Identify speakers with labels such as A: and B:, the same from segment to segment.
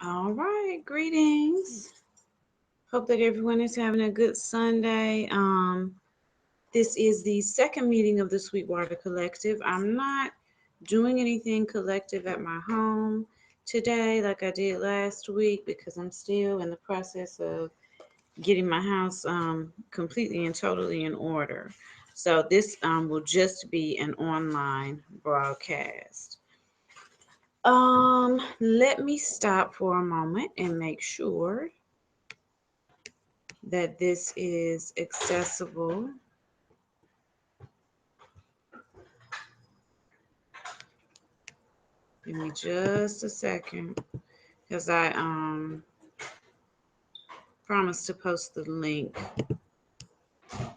A: All right, greetings. Hope that everyone is having a good Sunday. This is the second meeting of the SweetWater Collective. I'm not doing anything collective at my home today like I did last week because I'm still in the process of getting my house completely and totally in order. So this will just be an online broadcast. Let me stop for a moment and make sure that this is accessible. Give me just a second because I promised to post the link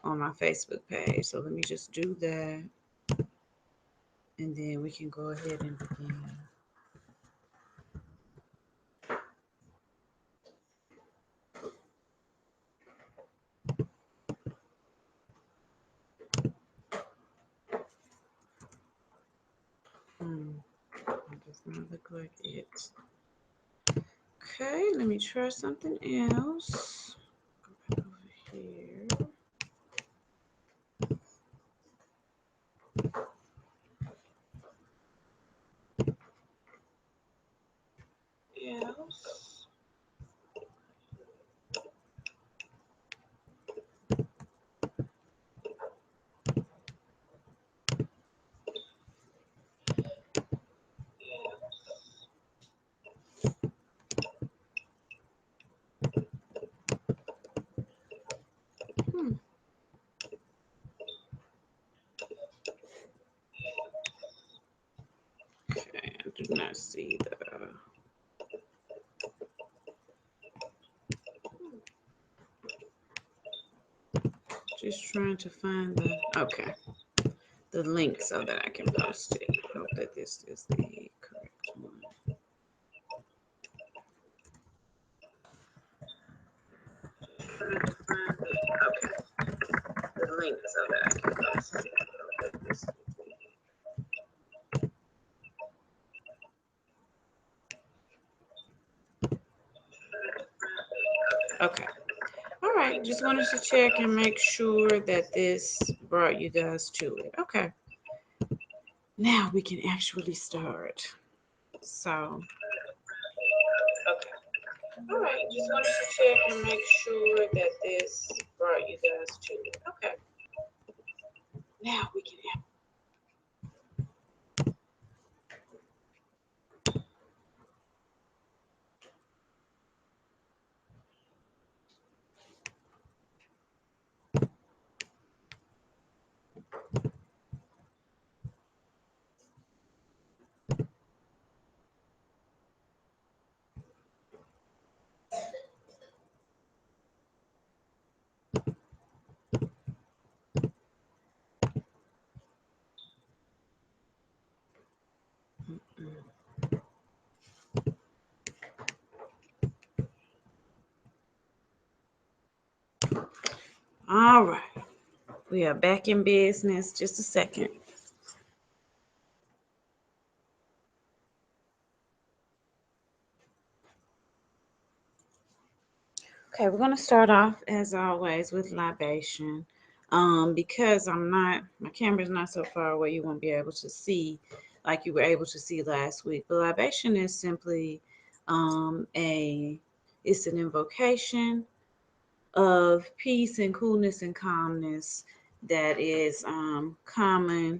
A: on my Facebook page. So let me just do that and then we can go ahead and begin. It does not look like it. Okay, let me try something else. Go back over here. Else. Hmm. Okay, I do not see the. Just trying to find the. Okay, the link so that I can post it. Hope that this is the correct one. Okay, the link so that I can post it. Hope that this. Okay. All right. Just wanted to check and make sure that this brought you guys to it. Okay. Now we can actually start. So, okay. All right. Just wanted to check and make sure that this brought you guys to it. Okay. Now we can. All right. We are back in business. Just a second. Okay, we're gonna start off as always with libation. Because my camera's not so far away, you won't be able to see like you were able to see last week. But libation is simply it's an invocation of peace and coolness and calmness that is common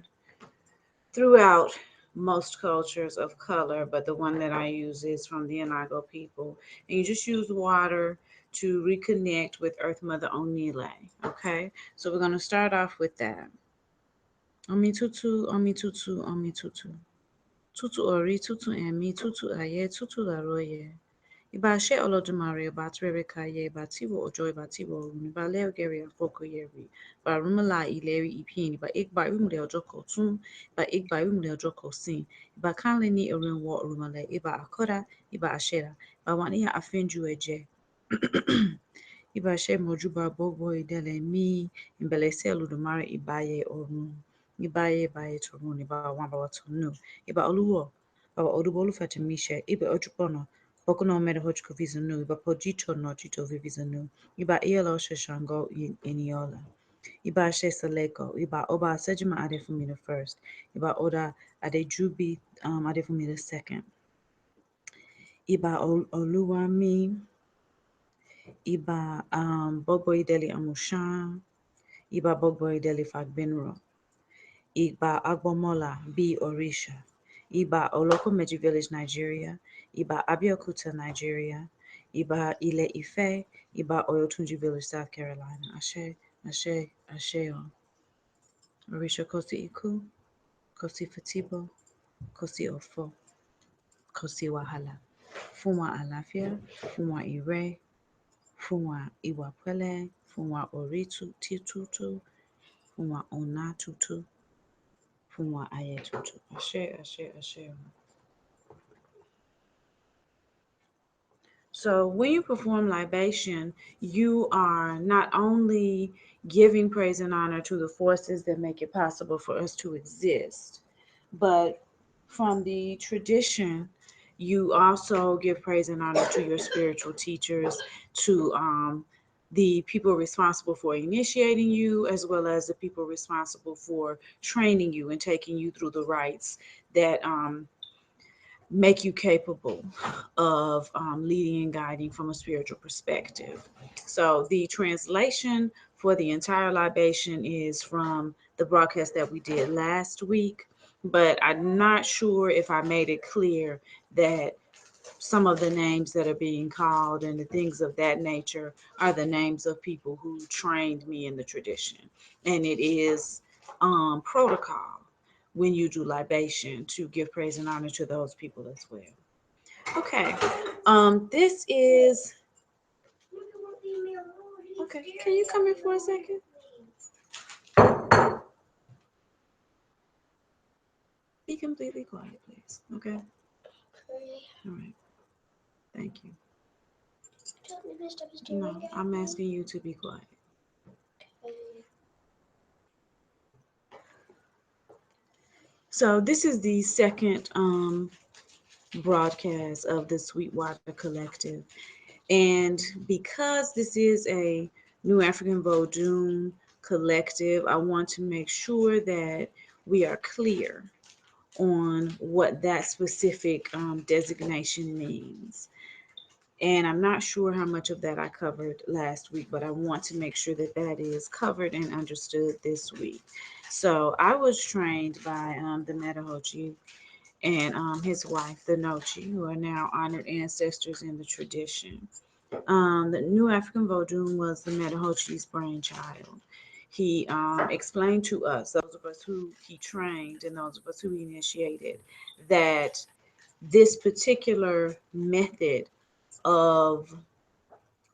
A: throughout most cultures of color, but the one that I use is from the Inago people. And you just use water to reconnect with Earth Mother Onile. Okay, so we're going to start off with that. Omi tutu, omi tutu, omi tutu. Tutu ori, tutu emi, tutu aye, tutu laroye. Iba she olodumare, iba trerekaye, iba tiwo ojo, iba tiwo orun, iba leogeri afoko yeri, iba rumala ileri ipin, iba ikba rumle ojo kotun, iba ikba rumle ojo kosin, iba kanle ni orinwo orumale, iba akora, iba ashera, iba waniya afinju eje. Iba she mojuba bobo idele mi, imbelese olodumare ibaye orun, ibaye baye torun, iba wamba watonu, iba oluwo, baba odubolu fatimishe, iba ojupono, Bokuno Medahochko Visanu, Iba Pojito no Chito Vivisanu, Iba Elo Shashango Iniola. Iba She Saleko, Iba Oba Sejima Adefumina first, Iba Oda Adejubi Adefumina second, Iba Oluwami, Iba Bogboy Deli Amushan, Iba Bogboy Deli Fagbinro, Iba Agbomola B Orisha, Iba Olokomeji Village, Nigeria, Iba Abeokuta, Nigeria, Iba Ile Ife, Iba Oyotunji Village, South Carolina. Ashe, Ashe, Ashe. Orisha Kosi Iku, Kosi Fatibo, Kosi Ofo, Kosi Wahala. Funwa Alafia, Funwa Ire, Funwa Iwapele, Funwa Oritu Titutu, Funwa Ona Tutu, Funwa Aye Tutu. Ashe, Ashe, Ashe. So when you perform libation, you are not only giving praise and honor to the forces that make it possible for us to exist, but from the tradition, you also give praise and honor to your spiritual teachers, to the people responsible for initiating you, as well as the people responsible for training you and taking you through the rites that make you capable of leading and guiding from a spiritual perspective. So the translation for the entire libation is from the broadcast that we did last week, but I'm not sure if I made it clear that some of the names that are being called and the things of that nature are the names of people who trained me in the tradition. And it is protocol when you do libation to give praise and honor to those people as well. Okay. This is okay. Can you come in for a second? Be completely quiet, please. Okay. All right. Thank you. No, I'm asking you to be quiet. So this is the second broadcast of the SweetWater Collective. And because this is a New African Vodun collective, I want to make sure that we are clear on what that specific designation means. And I'm not sure how much of that I covered last week, but I want to make sure that that is covered and understood this week. So I was trained by the Metahochi and his wife, the Nochi, who are now honored ancestors in the tradition. The New African Vodun was the Metahochi's brainchild. He explained to us, those of us who he trained and those of us who he initiated, that this particular method of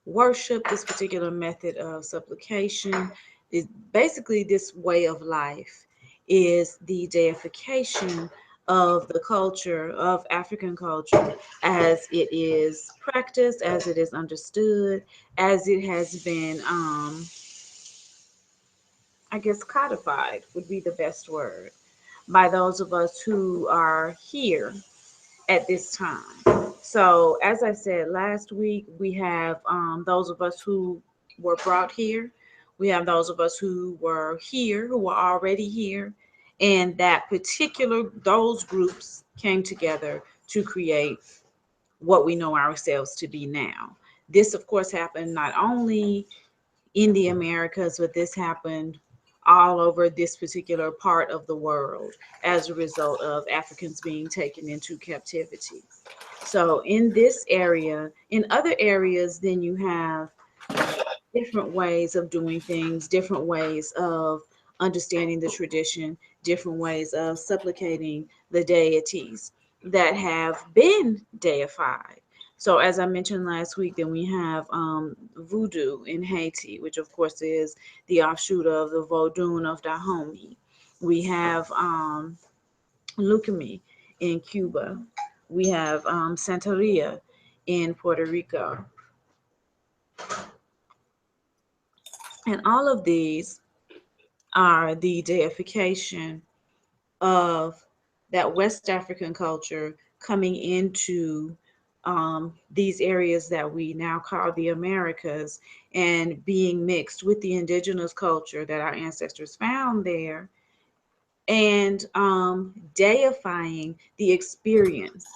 A: worship, this particular method of supplication, is basically this way of life, is the deification of the culture, of African culture, as it is practiced, as it is understood, as it has been, I guess, codified would be the best word, by those of us who are here at this time. So, as I said last week, we have those of us who were brought here. We have those of us who were here, who were already here. And those groups came together to create what we know ourselves to be now. This, of course, happened not only in the Americas, but this happened all over this particular part of the world as a result of Africans being taken into captivity. So in this area, in other areas, then you have different ways of doing things, different ways of understanding the tradition, different ways of supplicating the deities that have been deified. So as I mentioned last week, then we have voodoo in Haiti, which of course is the offshoot of the Vodun of Dahomey. We have leukemia in Cuba. We have Santeria in Puerto Rico. And all of these are the deification of that West African culture coming into these areas that we now call the Americas and being mixed with the indigenous culture that our ancestors found there, and deifying the experience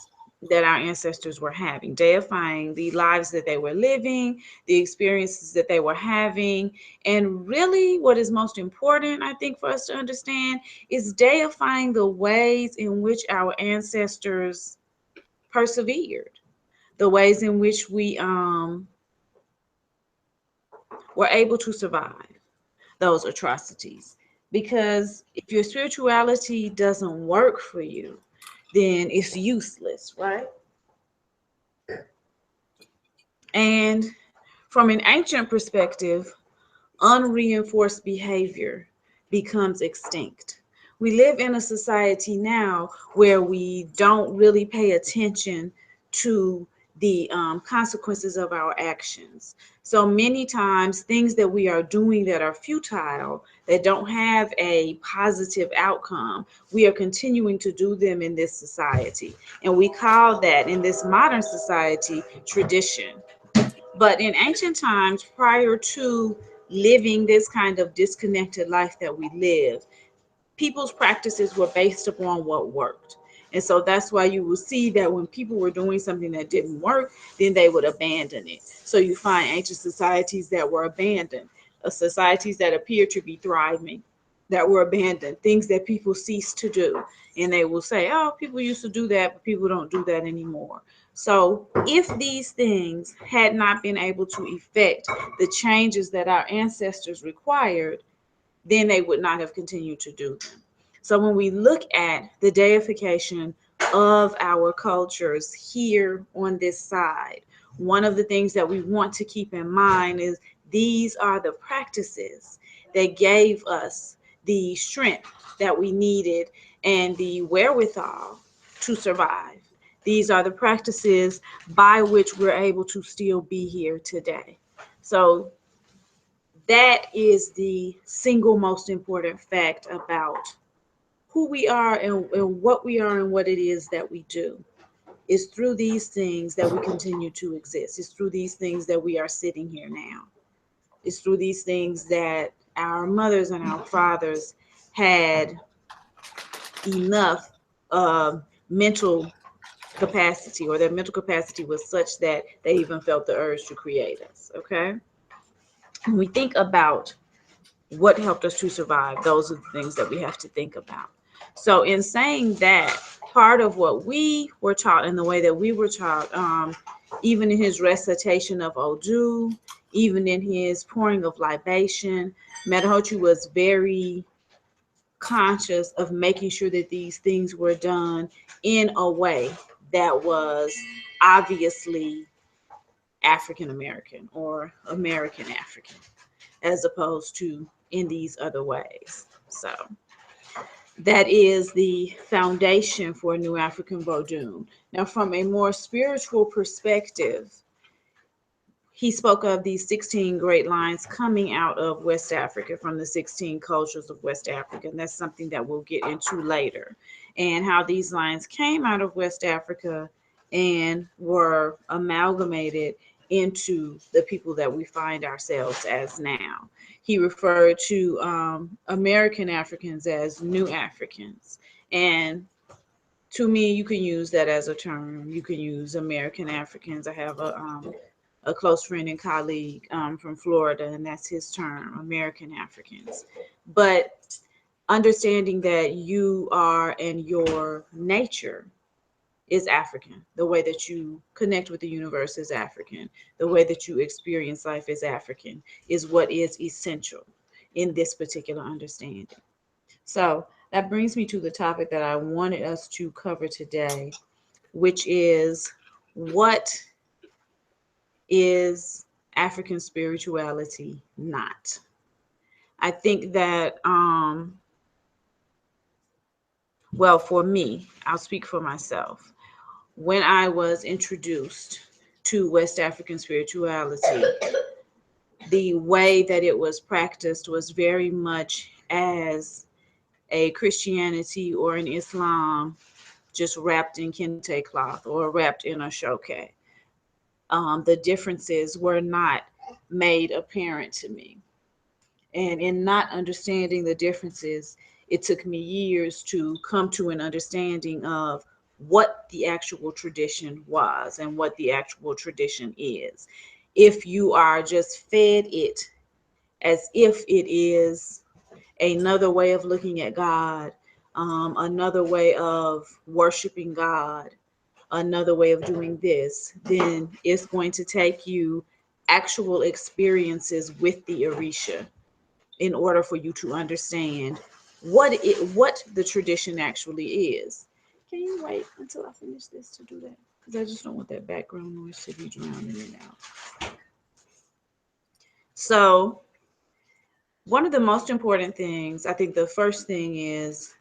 A: that our ancestors were having, deifying the lives that they were living, the experiences that they were having. And really, what is most important, I think, for us to understand is deifying the ways in which our ancestors persevered, the ways in which we were able to survive those atrocities. Because if your spirituality doesn't work for you, then it's useless, right? And from an ancient perspective, unreinforced behavior becomes extinct. We live in a society now where we don't really pay attention to the consequences of our actions. So many times, things that we are doing that are futile, that don't have a positive outcome, we are continuing to do them in this society. And we call that, in this modern society, tradition. But in ancient times, prior to living this kind of disconnected life that we live, people's practices were based upon what worked. And so that's why you will see that when people were doing something that didn't work, then they would abandon it. So you find ancient societies that were abandoned, societies that appear to be thriving, that were abandoned, things that people ceased to do. And they will say, oh, people used to do that, but people don't do that anymore. So if these things had not been able to effect the changes that our ancestors required, then they would not have continued to do them. So when we look at the deification of our cultures here on this side, one of the things that we want to keep in mind is these are the practices that gave us the strength that we needed and the wherewithal to survive. These are the practices by which we're able to still be here today. So that is the single most important fact about who we are and what we are and what it is that we do. It's through these things that we continue to exist. It's through these things that we are sitting here now. It's through these things that our mothers and our fathers had enough mental capacity, or their mental capacity was such that they even felt the urge to create us. Okay? When we think about what helped us to survive, those are the things that we have to think about. So in saying that, part of what we were taught and the way that we were taught, even in his recitation of Odu, even in his pouring of libation, Metahochi was very conscious of making sure that these things were done in a way that was obviously African American or American African, as opposed to in these other ways. So that is the foundation for New African Vodun. Now, from a more spiritual perspective, he spoke of these 16 great lines coming out of West Africa, from the 16 cultures of West Africa. And that's something that we'll get into later. And how these lines came out of West Africa and were amalgamated into the people that we find ourselves as now. He referred to American Africans as New Africans. And to me, you can use that as a term. You can use American Africans. I have a close friend and colleague from Florida, and that's his term, American Africans. But understanding that you are and your nature is African. The way that you connect with the universe is African. The way that you experience life is African, is what is essential in this particular understanding. So that brings me to the topic that I wanted us to cover today, which is, what is African spirituality not? I think that, well, for me, I'll speak for myself. When I was introduced to West African spirituality, the way that it was practiced was very much as a Christianity or an Islam just wrapped in kente cloth or wrapped in a shoke. the differences were not made apparent to me. And in not understanding the differences, it took me years to come to an understanding of what the actual tradition was and what the actual tradition is. If you are just fed it as if it is another way of looking at God, another way of worshiping God, another way of doing this, then it's going to take you actual experiences with the Orisha in order for you to understand what the tradition actually is. Can you wait until I finish this to do that? Because I just don't want that background noise to be drowning it out. So one of the most important things, I think the first thing is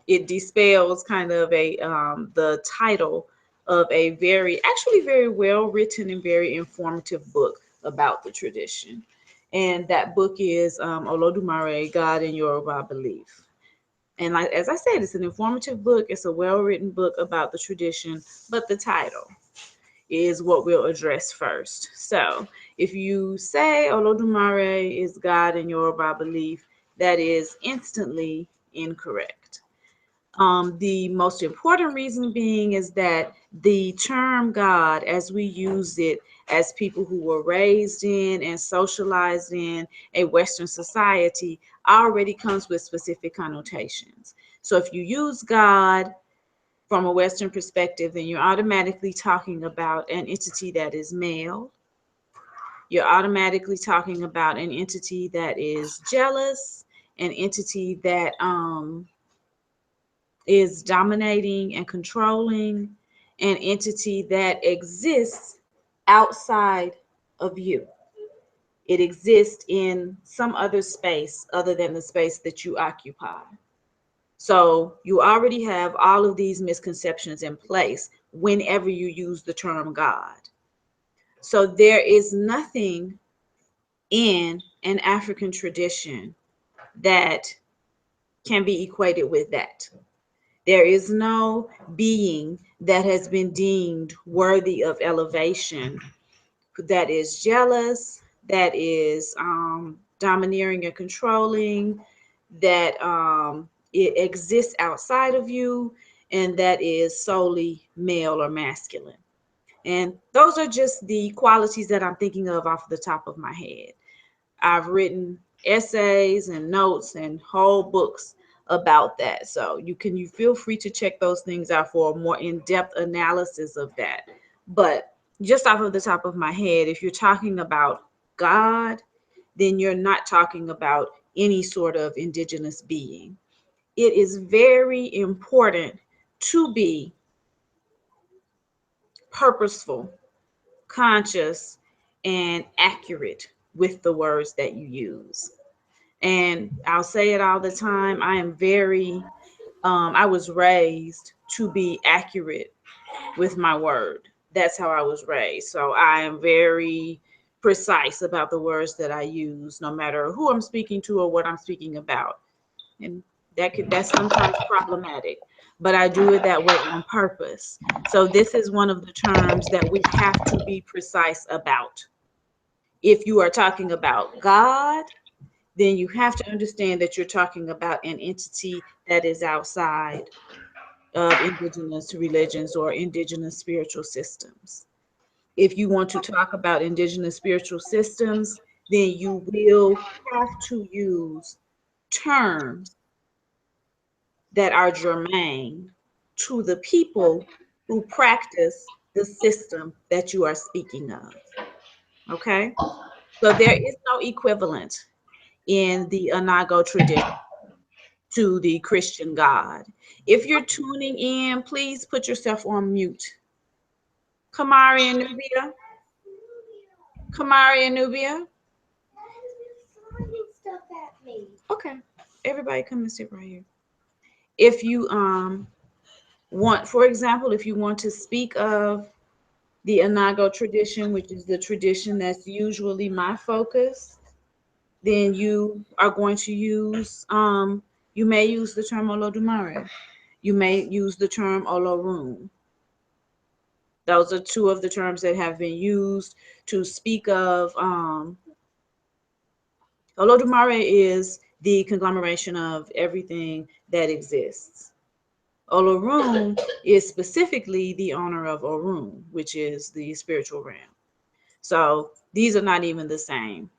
A: it dispels kind of the title of a very well written and very informative book about the tradition. And that book is Olodumare, God in Yoruba Belief. And like, as I said, it's an informative book. It's a well-written book about the tradition, but the title is what we'll address first. So if you say Olodumare is God in Yoruba Belief, that is instantly incorrect. The most important reason being is that the term God, as we use it as people who were raised in and socialized in a Western society, already comes with specific connotations. So if you use God from a Western perspective, then you're automatically talking about an entity that is male. You're automatically talking about an entity that is jealous, an entity that is dominating and controlling, an entity that exists outside of you. It exists in some other space other than the space that you occupy. So you already have all of these misconceptions in place whenever you use the term God. So there is nothing in an African tradition that can be equated with that. There is no being that has been deemed worthy of elevation that is jealous, that is domineering and controlling, that it exists outside of you, and that is solely male or masculine. And those are just the qualities that I'm thinking of off the top of my head. I've written essays and notes and whole books about that. So you feel free to check those things out for a more in-depth analysis of that. But just off of the top of my head, if you're talking about God, then you're not talking about any sort of indigenous being. It is very important to be purposeful, conscious, and accurate with the words that you use. And I'll say it all the time. I was raised to be accurate with my word. That's how I was raised. So I am very precise about the words that I use, no matter who I'm speaking to or what I'm speaking about. And that's sometimes problematic, but I do it that way on purpose. So this is one of the terms that we have to be precise about. If you are talking about God, then you have to understand that you're talking about an entity that is outside of indigenous religions or indigenous spiritual systems. If you want to talk about indigenous spiritual systems, then you will have to use terms that are germane to the people who practice the system that you are speaking of. Okay? So there is no equivalent in the Anago tradition to the Christian God. If you're tuning in, please put yourself on mute. Kamari and Nubia. Kamari and Nubia. Okay. Everybody come and sit right here. If you want, for example, if you want to speak of the Anago tradition, which is the tradition that's usually my focus, then you are going to use, you may use the term Olodumare. You may use the term Olorun. Those are two of the terms that have been used to speak of. Olodumare is the conglomeration of everything that exists. Olorun is specifically the owner of Orun, which is the spiritual realm. So these are not even the same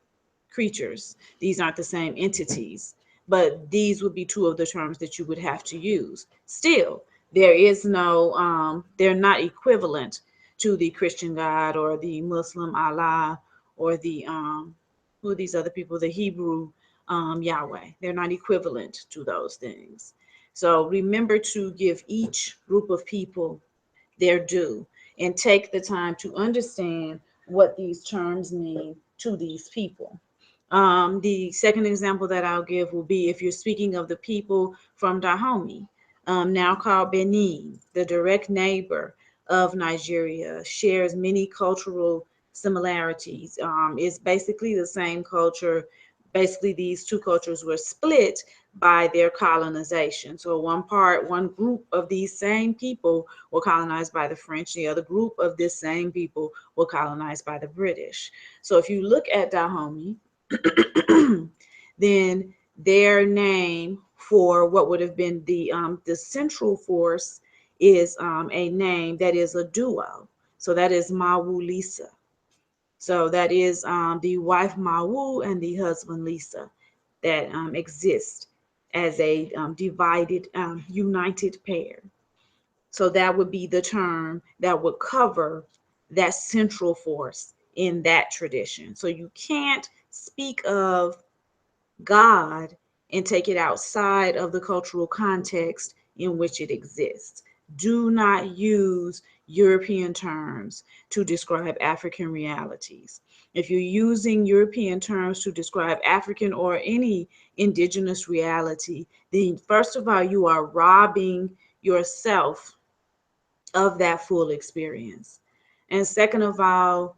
A: creatures. These aren't the same entities, but these would be two of the terms that you would have to use. Still, there is no, they're not equivalent to the Christian God or the Muslim Allah or the, who are these other people, the Hebrew Yahweh. They're not equivalent to those things. So remember to give each group of people their due and take the time to understand what these terms mean to these people. The second example that I'll give will be if you're speaking of the people from Dahomey, now called Benin, the direct neighbor of Nigeria, shares many cultural similarities. It's basically the same culture. Basically, these two cultures were split by their colonization. So one group of these same people were colonized by the French. The other group of this same people were colonized by the British. So if you look at Dahomey, then their name for what would have been the central force is a name that is a duo. So that is Mawu Lisa. So that is the wife Mawu and the husband Lisa that exist as a divided, united pair. So that would be the term that would cover that central force in that tradition. So you can't speak of God and take it outside of the cultural context in which it exists. Do not use European terms to describe African realities. If you're using European terms to describe African or any indigenous reality, then first of all, you are robbing yourself of that full experience. And second of all,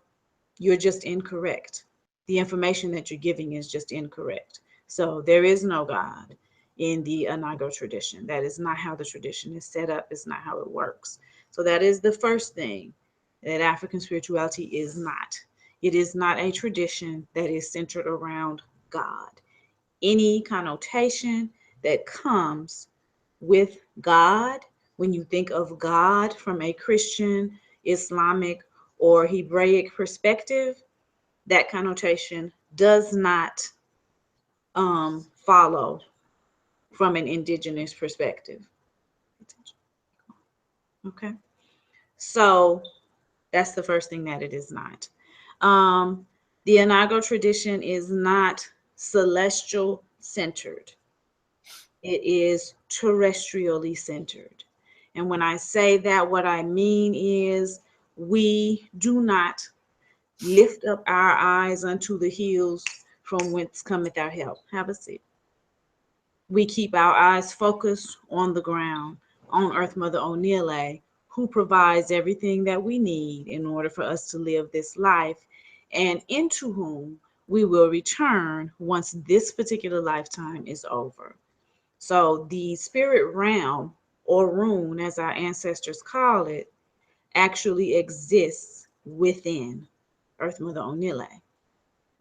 A: you're just incorrect. The information that you're giving is just incorrect. So there is no God in the Anago tradition. That is not how the tradition is set up. It's not how it works. So that is the first thing that African spirituality is not. It is not a tradition that is centered around God. Any connotation that comes with God, when you think of God from a Christian, Islamic, or Hebraic perspective, that connotation does not follow from an indigenous perspective. Okay, so that's the first thing that it is not. The Anago tradition is not celestial centered. It is terrestrially centered. And when I say that, what I mean is we do not lift up our eyes unto the hills from whence cometh our help. Have a seat. We keep our eyes focused on the ground, on Earth Mother Onile, who provides everything that we need in order for us to live this life, and into whom we will return once this particular lifetime is over. So the spirit realm, or rune, as our ancestors call it, actually exists within Earth Mother Onile.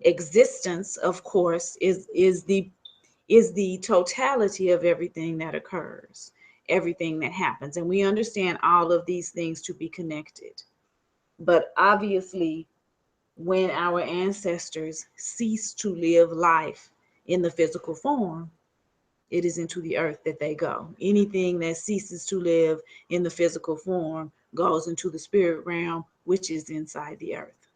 A: Existence, of course, is the totality of everything that occurs, everything that happens. And we understand all of these things to be connected. But obviously, when our ancestors cease to live life in the physical form, it is into the earth that they go. Anything that ceases to live in the physical form goes into the spirit realm, which is inside the earth.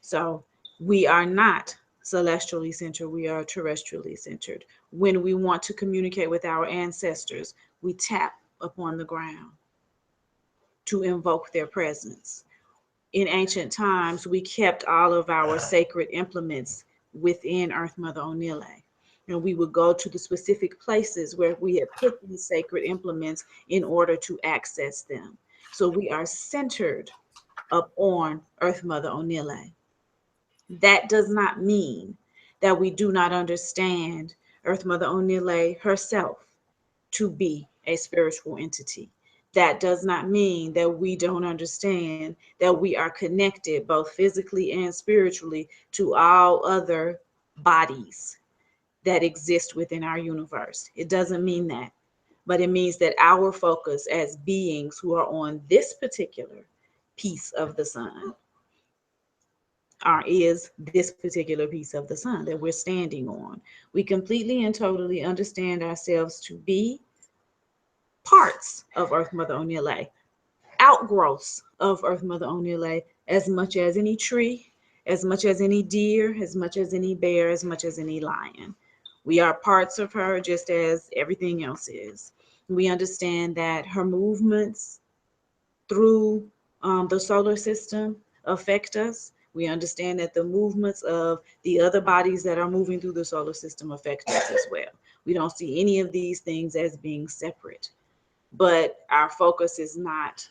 A: So we are not celestially centered, we are terrestrially centered. When we want to communicate with our ancestors, we tap upon the ground to invoke their presence. In ancient times, we kept all of our sacred implements within Earth Mother Onile. And we would go to the specific places where we had put these sacred implements in order to access them. So we are centered upon Earth Mother Onile. That does not mean that we do not understand Earth Mother Onile herself to be a spiritual entity. that does not mean that we don't understand that we are connected both physically and spiritually to all other bodies that exist within our universe. It doesn't mean that, but it means that our focus as beings who are on this particular piece of the sun is this particular piece of the sun that we're standing on. We completely and totally understand ourselves to be parts of Earth Mother Onyele, outgrowths of Earth Mother Onyele, as much as any tree, as much as any deer, as much as any bear, as much as any lion. We are parts of her just as everything else is. We understand that her movements through the solar system affect us. We understand that the movements of the other bodies that are moving through the solar system affect us as well. We don't see any of these things as being separate, but our focus is not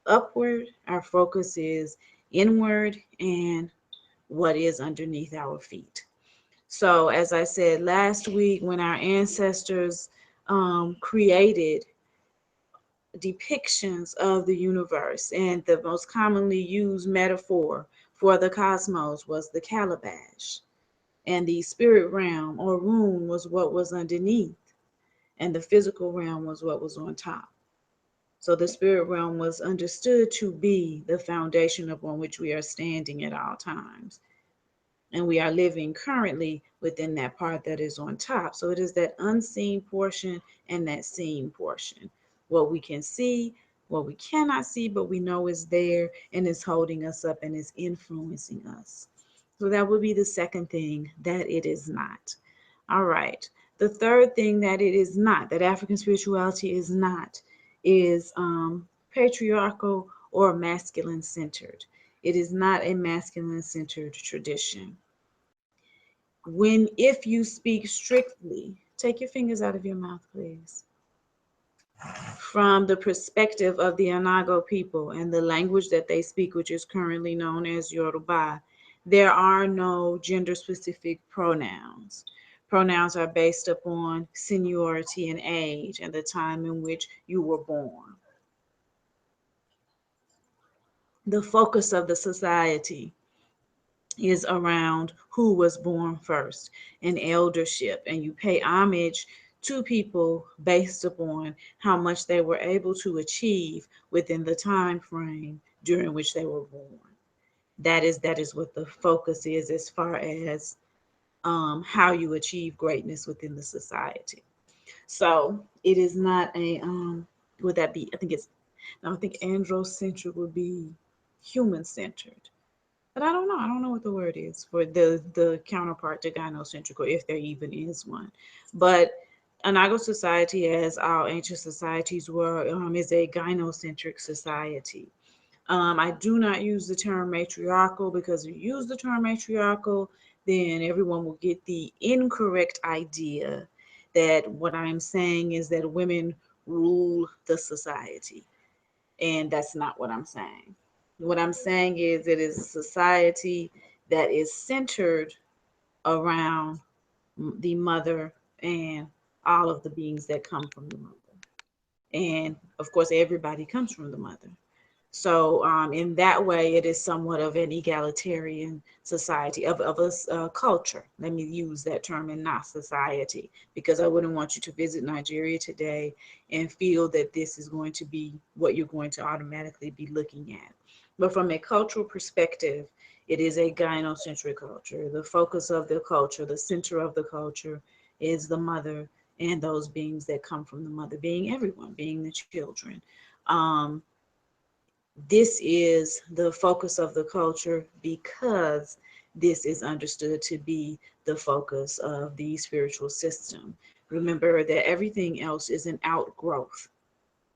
A: upward. Our focus is inward and what is underneath our feet. So, as I said last week, when our ancestors created depictions of the universe, and the most commonly used metaphor for the cosmos was the calabash, and the spirit realm or room was what was underneath, and the physical realm was what was on top. So the spirit realm was understood to be the foundation upon which we are standing at all times. And we are living currently within that part that is on top. So it is that unseen portion and that seen portion. What we can see, what we cannot see, but we know is there and is holding us up and is influencing us. So that would be the second thing that it is not. All right. The third thing that it is not, that African spirituality is not, is patriarchal or masculine centered. It is not a masculine centered tradition. If you speak strictly, take your fingers out of your mouth, please. From the perspective of the Anago people and the language that they speak, which is currently known as Yoruba, there are no gender specific pronouns. Pronouns are based upon seniority and age and the time in which you were born. The focus of the society is around who was born first and eldership, and you pay homage to people based upon how much they were able to achieve within the time frame during which they were born. That is what the focus is as far as how you achieve greatness within the society. So it is not a would that be, I think androcentric would be human centered. But I don't know. I don't know what the word is for the counterpart to gynocentric, or if there even is one. But Anago society, as all ancient societies were, is a gynocentric society. I do not use the term matriarchal, because if you use the term matriarchal, then everyone will get the incorrect idea that what I'm saying is that women rule the society. And that's not what I'm saying. What I'm saying is it is a society that is centered around the mother and all of the beings that come from the mother. And of course, everybody comes from the mother. So in that way, it is somewhat of an egalitarian society, of a culture. Let me use that term and not society, because I wouldn't want you to visit Nigeria today and feel that this is going to be what you're going to automatically be looking at. But from a cultural perspective, it is a gynocentric culture. The focus of the culture, the center of the culture, is the mother and those beings that come from the mother, being everyone, being the children. This is the focus of the culture because this is understood to be the focus of the spiritual system. Remember that everything else is an outgrowth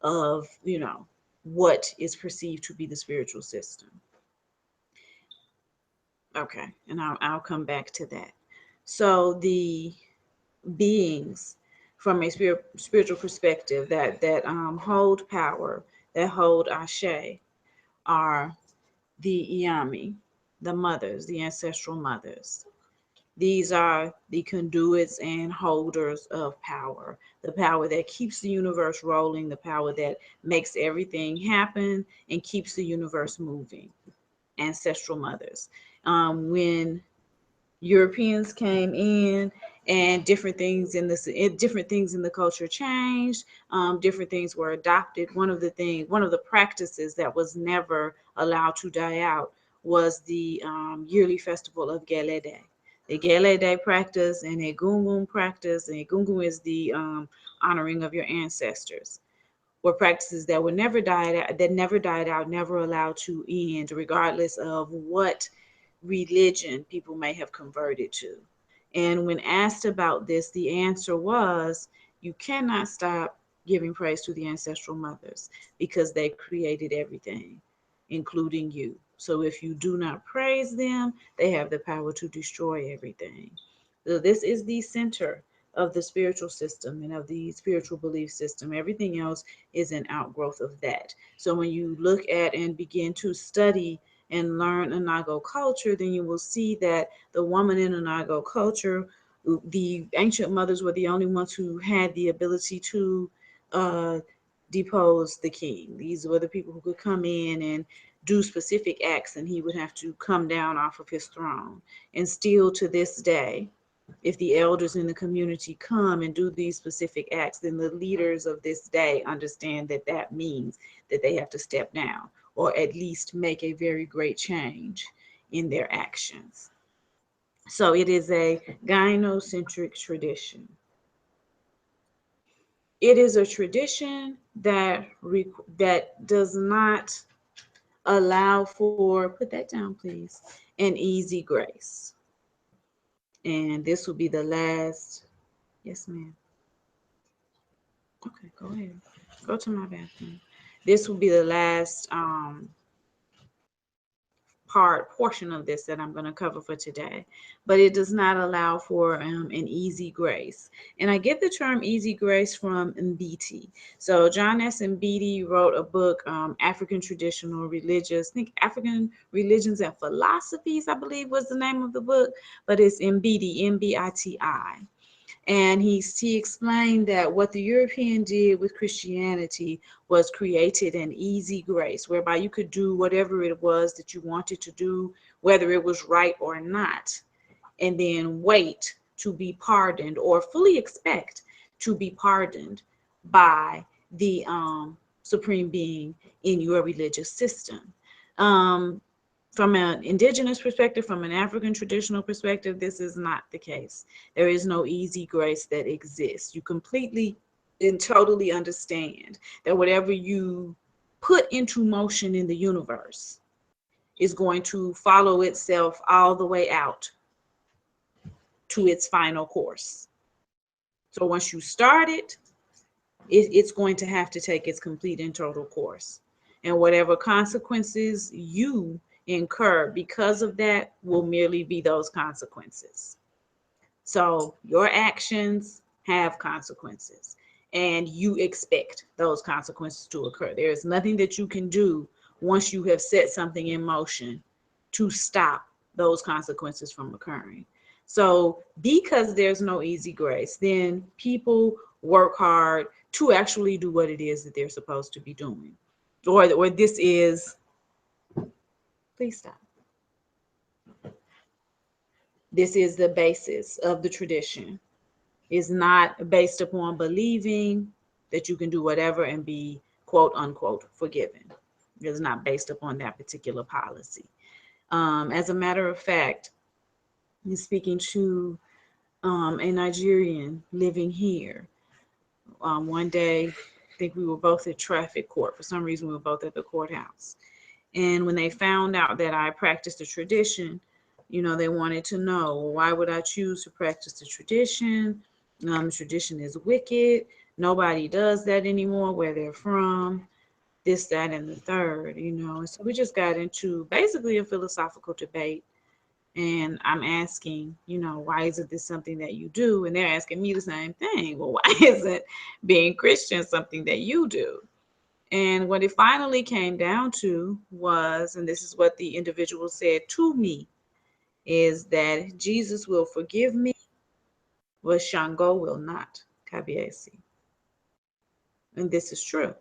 A: of, what is perceived to be the spiritual system. Okay, and I'll come back to that. So the beings from a spiritual perspective that hold power, that hold ashe, are the Iyami, the mothers, the ancestral mothers. These are the conduits and holders of power, the power that keeps the universe rolling, the power that makes everything happen and keeps the universe moving. Ancestral mothers. When Europeans came in and different things in the culture changed, different things were adopted. One of the practices that was never allowed to die out was the yearly festival of Gele Day. The Gele Day practice and a Gungun practice, and Gungun is the honoring of your ancestors, were practices that were never died out, never allowed to end, regardless of what religion people may have converted to. And when asked about this, the answer was you cannot stop giving praise to the ancestral mothers because they created everything, including you. So if you do not praise them, they have the power to destroy everything. So this is the center of the spiritual system and of the spiritual belief system. Everything else is an outgrowth of that. So when you look at and begin to study and learn Anago culture, then you will see that the woman in Anago culture, the ancient mothers were the only ones who had the ability to uh, depose the king. These were the people who could come in and do specific acts, and he would have to come down off of his throne. And still to this day, if the elders in the community come and do these specific acts, then the leaders of this day understand that that means that they have to step down or at least make a very great change in their actions. So it is a gyno-centric tradition. It is a tradition that does not allow for, put that down please, an easy grace. And this will be the last, yes ma'am. Okay, go ahead. Go to my bathroom. This will be the last portion of this that I'm going to cover for today, but it does not allow for an easy grace. And I get the term easy grace from Mbiti. So John S. Mbiti wrote a book, African Traditional Religious, I think African Religions and Philosophies, I believe was the name of the book, but it's Mbiti, M-B-I-T-I. And he explained that what the European did with Christianity was created an easy grace, whereby you could do whatever it was that you wanted to do, whether it was right or not, and then wait to be pardoned or fully expect to be pardoned by the supreme being in your religious system. From an indigenous perspective, from an African traditional perspective, this is not the case. There is no easy grace that exists. You completely and totally understand that whatever you put into motion in the universe is going to follow itself all the way out to its final course. So once you start it, it's going to have to take its complete and total course. And whatever consequences you incur because of that will merely be those consequences. So your actions have consequences, and you expect those consequences to occur. There is nothing that you can do once you have set something in motion to stop those consequences from occurring. So because there's no easy grace, then people work hard to actually do what it is that they're supposed to be doing. Or this is, please stop. This is the basis of the tradition. It's not based upon believing that you can do whatever and be quote unquote forgiven. It's not based upon that particular policy. As a matter of fact, speaking to a Nigerian living here, one day, I think we were both at traffic court. For some reason, we were both at the courthouse. And when they found out that I practiced a tradition, you know, they wanted to know, well, why would I choose to practice the tradition? Tradition is wicked. Nobody does that anymore where they're from, this, that, and the third, you know. And so we just got into basically a philosophical debate. And I'm asking, you know, why isn't this something that you do? And they're asking me the same thing. Well, why isn't being Christian something that you do? And what it finally came down to was, and this is what the individual said to me, is that Jesus will forgive me, but Shango will not. Kabiesi. And this is true.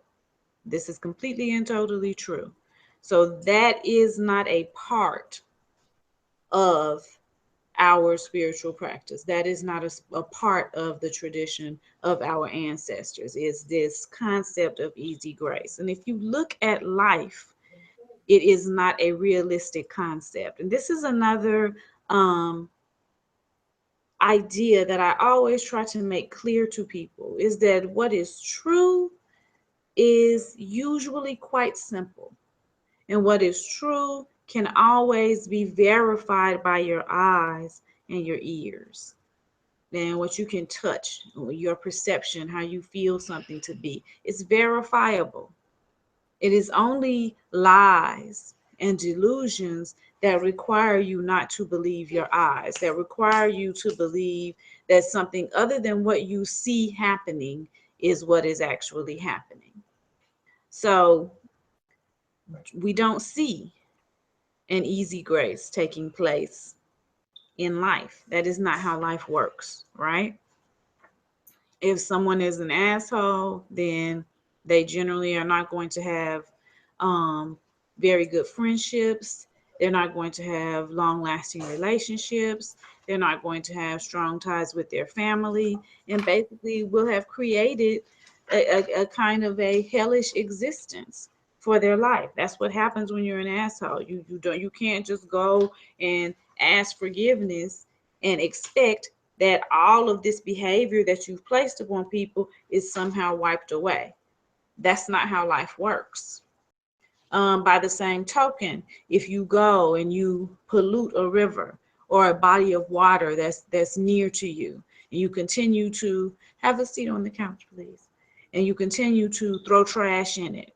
A: This is completely and totally true. So that is not a part of our spiritual practice. That is not a part of the tradition of our ancestors, is this concept of easy grace. And if you look at life, it is not a realistic concept. And this is another idea that I always try to make clear to people, is that what is true is usually quite simple. And what is true can always be verified by your eyes and your ears. And what you can touch, your perception, how you feel something to be, it's verifiable. It is only lies and delusions that require you not to believe your eyes, that require you to believe that something other than what you see happening is what is actually happening. So we don't see an easy grace taking place in life. That is not how life works, right? If someone is an asshole, then they generally are not going to have very good friendships. They're not going to have long lasting relationships. They're not going to have strong ties with their family, and basically will have created a kind of a hellish existence for their life. That's what happens when you're an asshole. You can't just go and ask forgiveness and expect that all of this behavior that you've placed upon people is somehow wiped away. That's not how life works. By the same token, if you go and you pollute a river or a body of water that's near to you, and you continue to have a seat on the couch, please, and you continue to throw trash in it,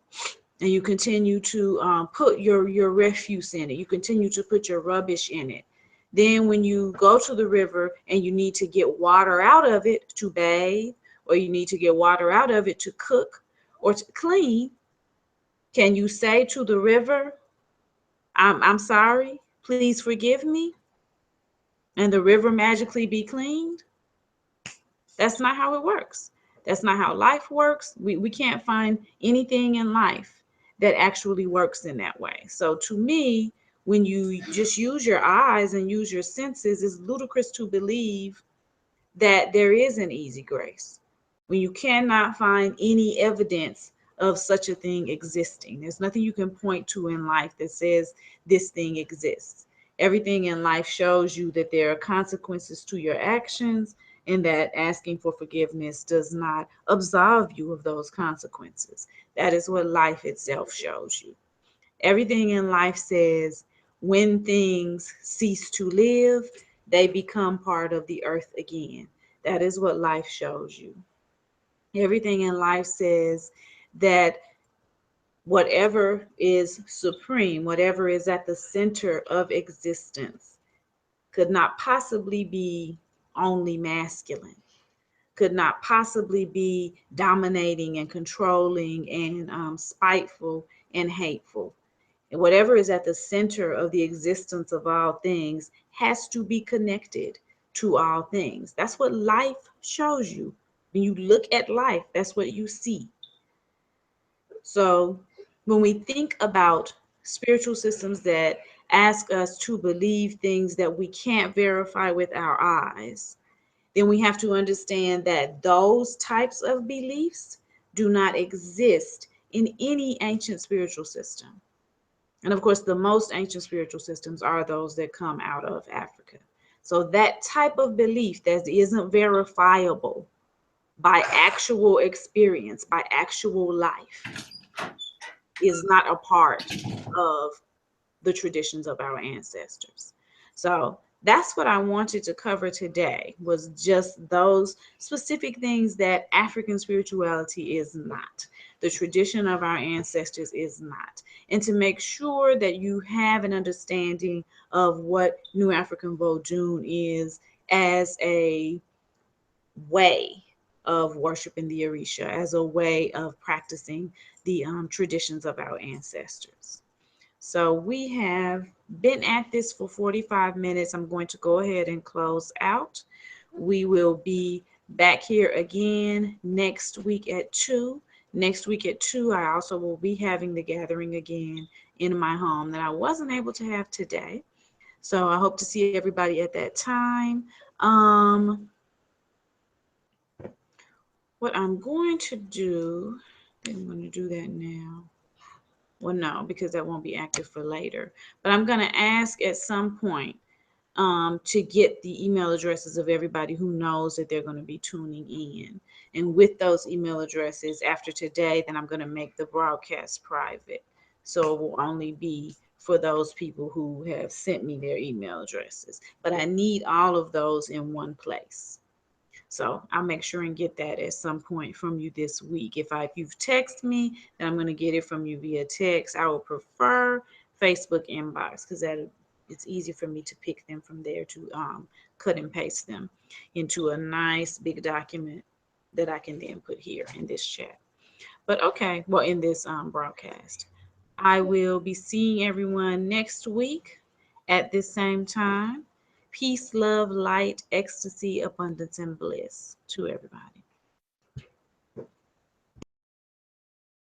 A: and you continue to put your refuse in it, you continue to put your rubbish in it, then when you go to the river and you need to get water out of it to bathe, or you need to get water out of it to cook or to clean, can you say to the river, I'm sorry, please forgive me, and the river magically be cleaned? That's not how it works. That's not how life works. We can't find anything in life that actually works in that way. So to me, when you just use your eyes and use your senses, it's ludicrous to believe that there is an easy grace when you cannot find any evidence of such a thing existing. There's nothing you can point to in life that says this thing exists. Everything in life shows you that there are consequences to your actions, and that asking for forgiveness does not absolve you of those consequences. That is what life itself shows you. Everything in life says when things cease to live, they become part of the earth again. That is what life shows you. Everything in life says that whatever is supreme, whatever is at the center of existence, could not possibly be only masculine, could not possibly be dominating and controlling and spiteful and hateful. And whatever is at the center of the existence of all things has to be connected to all things. That's what life shows you. When you look at life, that's what you see. So when we think about spiritual systems that ask us to believe things that we can't verify with our eyes, then we have to understand that those types of beliefs do not exist in any ancient spiritual system. And of course, the most ancient spiritual systems are those that come out of Africa. So that type of belief that isn't verifiable by actual experience, by actual life, is not a part of the traditions of our ancestors. So that's what I wanted to cover today, was just those specific things that African spirituality is not, the tradition of our ancestors is not, and to make sure that you have an understanding of what New African Vodun is as a way of worshiping the Orisha, as a way of practicing the traditions of our ancestors. So we have been at this for 45 minutes. I'm going to go ahead and close out. We will be back here again next week at 2. Next week at 2, I also will be having the gathering again in my home that I wasn't able to have today. So I hope to see everybody at that time. What I'm going to do, I'm going to do that now. Well, no, because that won't be active for later. But I'm going to ask at some point to get the email addresses of everybody who knows that they're going to be tuning in. And with those email addresses, after today, then I'm going to make the broadcast private. So it will only be for those people who have sent me their email addresses. But I need all of those in one place. So I'll make sure and get that at some point from you this week. If you've texted me, then I'm going to get it from you via text. I would prefer Facebook inbox because it's easy for me to pick them from there to cut and paste them into a nice big document that I can then put here in this chat. But okay, well, in this broadcast, I will be seeing everyone next week at this same time. Peace, love, light, ecstasy, abundance, and bliss to everybody.